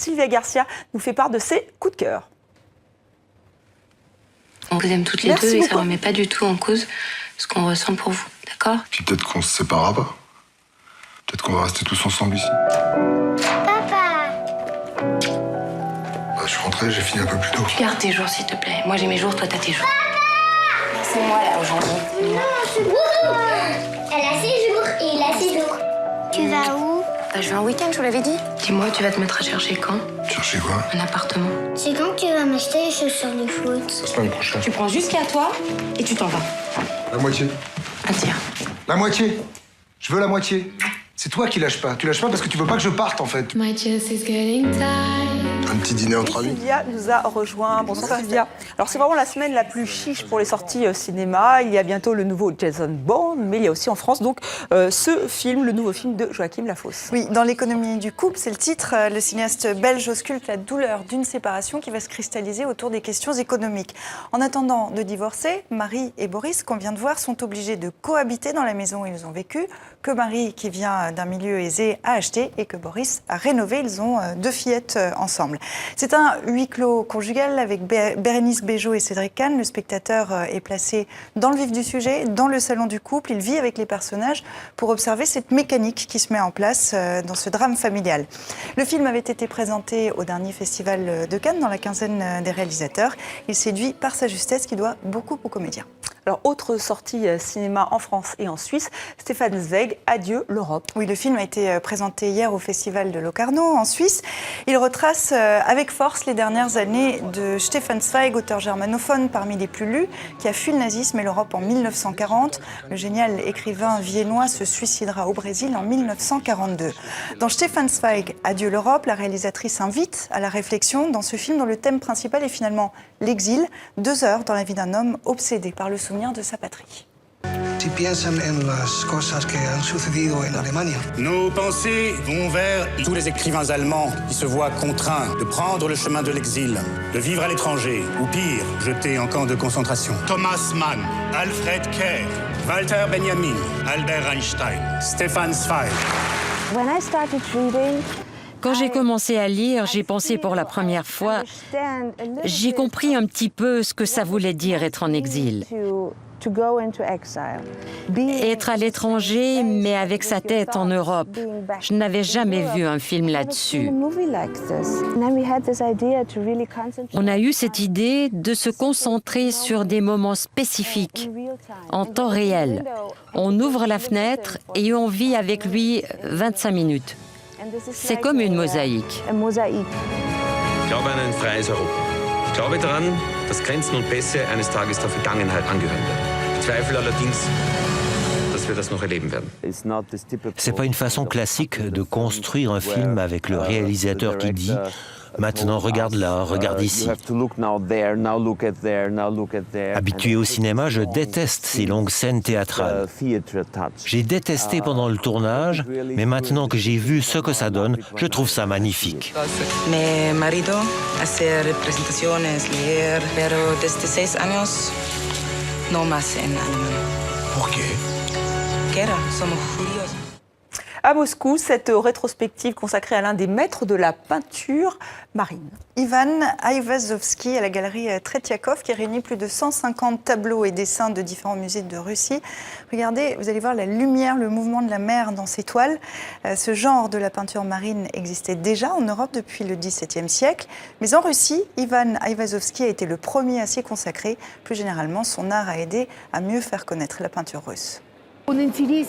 Sylvia Garcia nous fait part de ses coups de cœur. On vous aime toutes les deux et ça ne remet pas du tout en cause ce qu'on ressent pour vous, d'accord? Puis peut-être qu'on se séparera pas. Peut-être qu'on va rester tous ensemble ici. Papa! Je suis rentré, j'ai fini un peu plus tôt. Tu gardes tes jours, s'il te plaît. Moi, j'ai mes jours, toi, t'as tes jours. Papa! C'est moi, là, aujourd'hui. Non, c'est bon! Elle a ses jours et il a ses jours. Tu vas où? Je vais en week-end, je vous l'avais dit. Dis-moi, tu vas te mettre à chercher quand? Chercher quoi? Un appartement. C'est quand que tu vas m'acheter les chaussures de foot? La semaine prochaine. Tu prends jusqu'à toi et tu t'en vas. La moitié. Un tiers. La moitié. Je veux la moitié. C'est toi qui lâches pas. Tu lâches pas parce que tu veux pas que je parte, en fait. My chest is getting tight. Un petit dîner entre amis. Sylvia nous a rejoint. Bonsoir Sylvia. Alors c'est vraiment la semaine la plus chiche pour les sorties cinéma. Il y a bientôt le nouveau Jason Bourne, mais il y a aussi en France donc ce film, le nouveau film de Joachim Lafosse. Oui, dans l'économie du couple, c'est le titre. Le cinéaste belge ausculte la douleur d'une séparation qui va se cristalliser autour des questions économiques. En attendant de divorcer, Marie et Boris, qu'on vient de voir, sont obligés de cohabiter dans la maison où ils ont vécu, que Marie, qui vient d'un milieu aisé, a acheté et que Boris a rénové. Ils ont 2 fillettes ensemble. C'est un huis clos conjugal avec Bérénice Bejo et Cédric Kahn. Le spectateur est placé dans le vif du sujet, dans le salon du couple. Il vit avec les personnages pour observer cette mécanique qui se met en place dans ce drame familial. Le film avait été présenté au dernier festival de Cannes dans la quinzaine des réalisateurs. Il séduit par sa justesse qui doit beaucoup aux comédiens. Alors, autre sortie cinéma en France et en Suisse, Stefan Zweig, Adieu l'Europe. Oui, le film a été présenté hier au Festival de Locarno, en Suisse. Il retrace avec force les dernières années de Stefan Zweig, auteur germanophone parmi les plus lus, qui a fui le nazisme et l'Europe en 1940. Le génial écrivain viennois se suicidera au Brésil en 1942. Dans Stefan Zweig, Adieu l'Europe, la réalisatrice invite à la réflexion dans ce film dont le thème principal est finalement l'exil, 2 heures dans la vie d'un homme obsédé par le souvenir de sa patrie. Si piensan en las cosas que han sucedido en Alemania. Nos pensées vont vers tous les écrivains allemands qui se voient contraints de prendre le chemin de l'exil, de vivre à l'étranger, ou pire, jetés en camp de concentration. Thomas Mann, Alfred Kerr, Walter Benjamin, Albert Einstein, Stefan Zweig. Quand j'ai commencé à lire, j'ai pensé pour la première fois, j'ai compris un petit peu ce que ça voulait dire être en exil. Être à l'étranger, mais avec sa tête en Europe. Je n'avais jamais vu un film là-dessus. On a eu cette idée de se concentrer sur des moments spécifiques, en temps réel. On ouvre la fenêtre et on vit avec lui 25 minutes. C'est comme une mosaïque. Ich glaube an ein freies Europa. Ich glaube daran, dass Grenzen und Pässe eines Tages der Vergangenheit angehören werden. Ich zweifle allerdings, dass wir das noch erleben werden. C'est pas une façon classique de construire un film avec le réalisateur qui dit « Maintenant, regarde là, regarde ici ». Habitué au cinéma, je déteste ces longues scènes théâtrales. J'ai détesté pendant le tournage, mais maintenant que j'ai vu ce que ça donne, je trouve ça magnifique. Mi marido hace representaciones, leer, pero desde 6 años no más en Alemania. ¿Por qué? Guerra, somos judíos. À Moscou, cette rétrospective consacrée à l'un des maîtres de la peinture marine. Ivan Aïvazovski à la galerie Tretiakov qui réunit plus de 150 tableaux et dessins de différents musées de Russie. Regardez, vous allez voir la lumière, le mouvement de la mer dans ces toiles. Ce genre de la peinture marine existait déjà en Europe depuis le XVIIe siècle. Mais en Russie, Ivan Aïvazovski a été le premier à s'y consacrer. Plus généralement, son art a aidé à mieux faire connaître la peinture russe.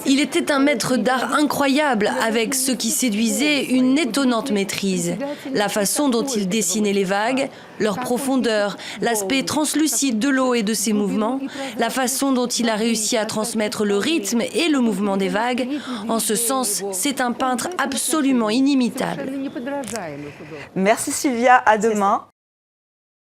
Il était un maître d'art incroyable, avec ce qui séduisait une étonnante maîtrise. La façon dont il dessinait les vagues, leur profondeur, l'aspect translucide de l'eau et de ses mouvements, la façon dont il a réussi à transmettre le rythme et le mouvement des vagues. En ce sens, c'est un peintre absolument inimitable. Merci Sylvia, à demain.